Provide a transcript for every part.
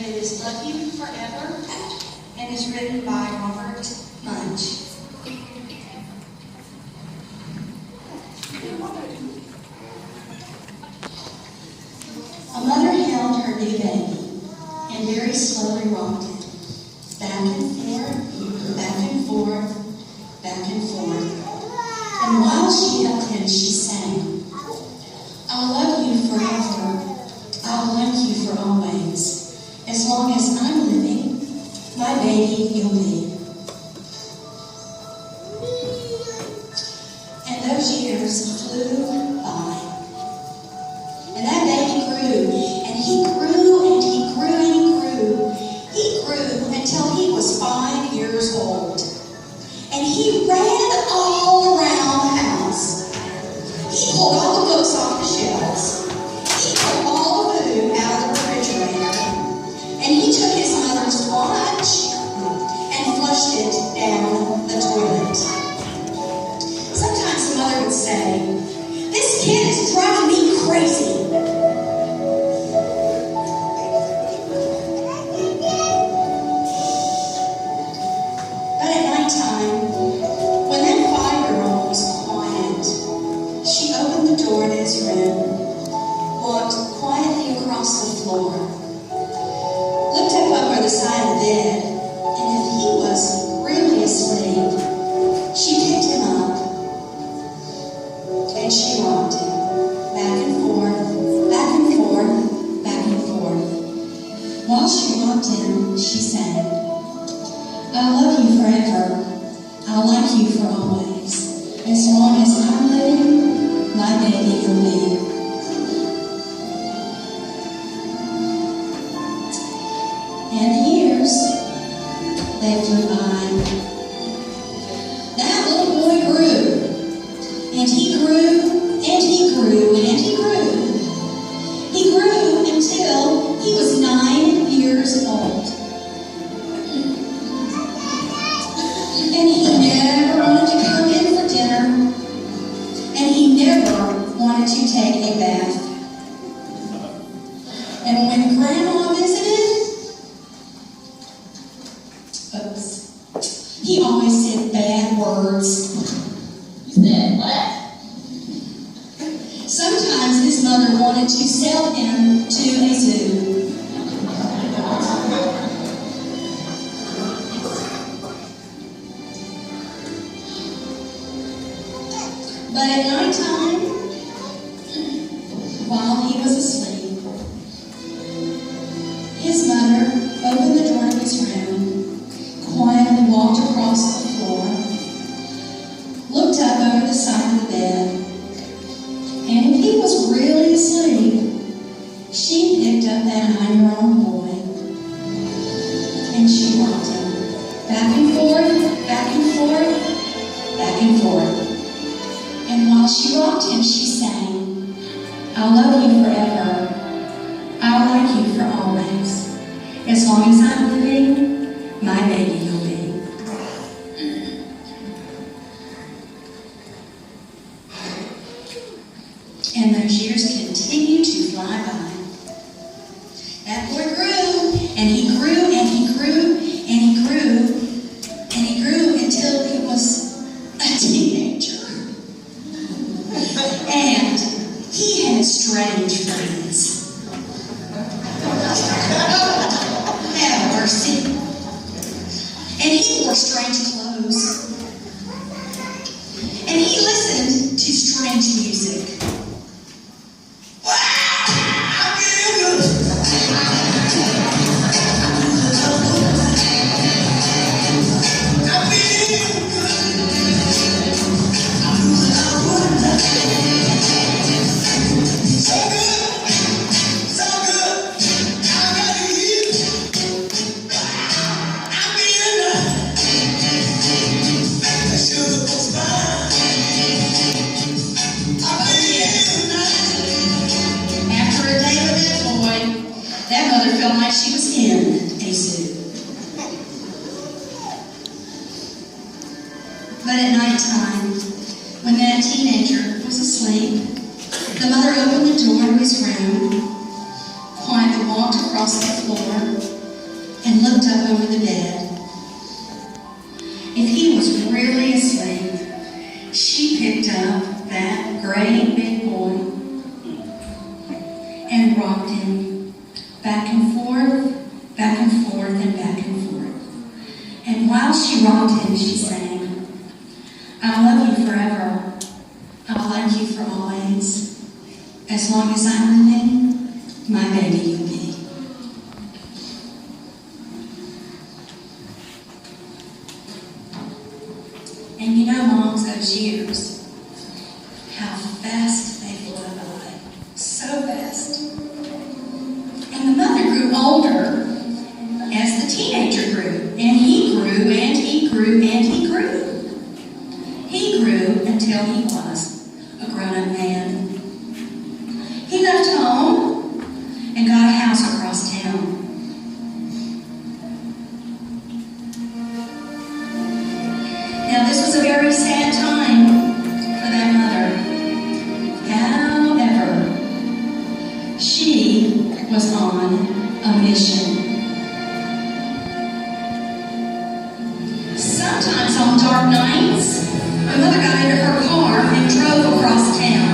and it is Love You Forever, and is written by Robert Munch. A mother held her new baby and very slowly rocked it, back and forth, back and forth, back and forth. And while she held him, she sang, "I'll love you forever, I'll love you for always. As long as I'm living, my baby you'll be." And those years flew by. And that baby grew, and he grew, and he grew, and he grew. He grew until he was 5 years old. And he ran all around the house. He pulled all the books off the shelves. He took all the food out of the refrigerator. And he took his mother's watch and flushed it down the toilet. Sometimes the mother would say, "This kid is driving me crazy." But at nighttime, when that 5-year-old was quiet, she opened the door to his room, walked quietly across the floor, looked up over the side of the bed, and if he was really asleep, she picked him up and she rocked him back and forth, back and forth, back and forth. While she rocked him, she sang, "I'll love you forever, I'll like you for always. As long as I'm living, my baby will be." And the years, they flew by. That little boy grew, and he grew, and he grew, and he grew. He grew until he was 9 years old. And he never wanted to come in for dinner, and he never wanted to take a bath. And when Grandma visited, he always said bad words. You said what? Sometimes his mother wanted to sell him to a zoo. But at nighttime, while he was asleep, his mother opened the door of his room, quietly walked across the floor, looked up over the side of the bed, and if he was really asleep, she picked up that 9-year-old boy, and she rocked him back and forth, back and forth, back and forth. And while she rocked him, she sang, "I'll love you forever, I'll like you for always. As long as I'm living, my baby you'll be." And those years continue to fly by. That boy grew, and he grew, and he grew, and he grew, and he grew until he was a teenager. And he had strange friends. Have mercy. And he wore strange clothes. And he listened to strange music. That mother felt like she was in a zoo. But at nighttime, when that teenager was asleep, the mother opened the door to his room, quietly walked across the floor, and rocked him back and forth, back and forth, and back and forth. And while she rocked him, she sang, "I'll love you forever. I'll like you for always. As long as I'm living, my baby you'll be." And you know, moms, those years, how fast they flew by. So fast. And the mother grew older as the teenager grew. And he grew, and he grew, and he grew. He grew until he was a grown-up man. He left home and got a house across town. Now, this was a very sad time for that mother. However, she was on a mission. Sometimes on dark nights, my mother got into her car and drove across town.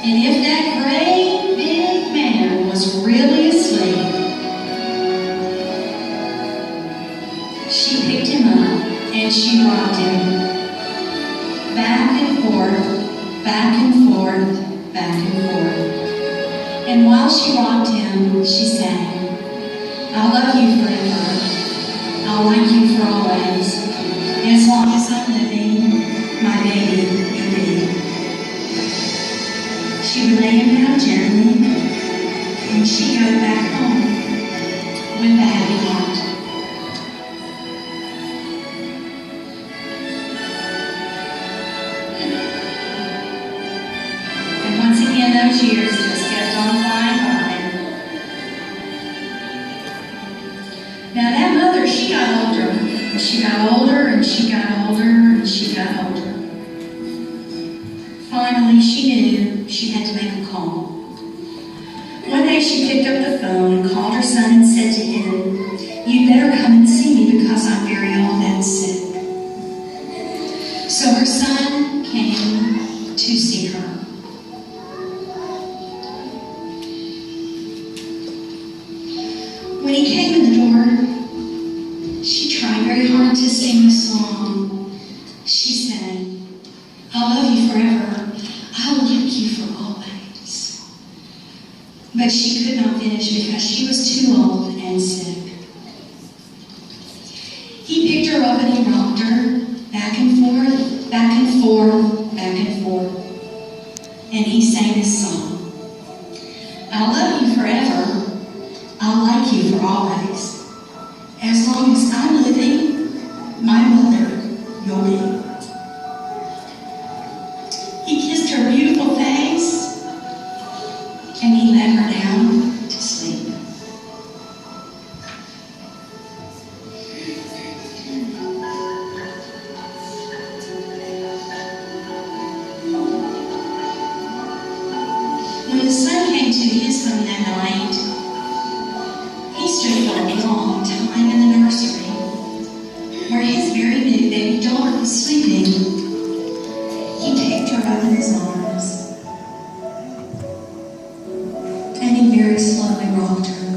And if that great big man was really asleep, she picked him up and she rocked him back and forth, back and forth, back and forth. And while she rocked him, she sang, "I'll love you forever. I'll like you for always. As long as I'm living, my baby you'll be." She would lay him down gently, and she'd go back home with a happy heart. And once again, those years just kept on flying by. Now that mother, she got older. And she got older, and she got older, and she got older. Finally, she knew she had to make a call. One day she picked up the phone and called her son and said to him, "You better come and see me because I'm very old and sick." So her son came to see her. When he came in the door, she tried very hard to sing the song. She sang, "I'll love you forever. I'll like you for always." But she could not finish because she was too old and sick. He picked her up and he rocked her back and forth, back and forth, back and forth. And he sang this song, "I'll love you forever. I'll like you for always. As long as I'm living, my mother you'll be." He kissed her beautiful face, and he let her down to sleep. When the sun came to his home that night, he stood for a long time in the nursery, where his very new baby daughter was sleeping. He picked her up in his arms. and he very slowly rocked her.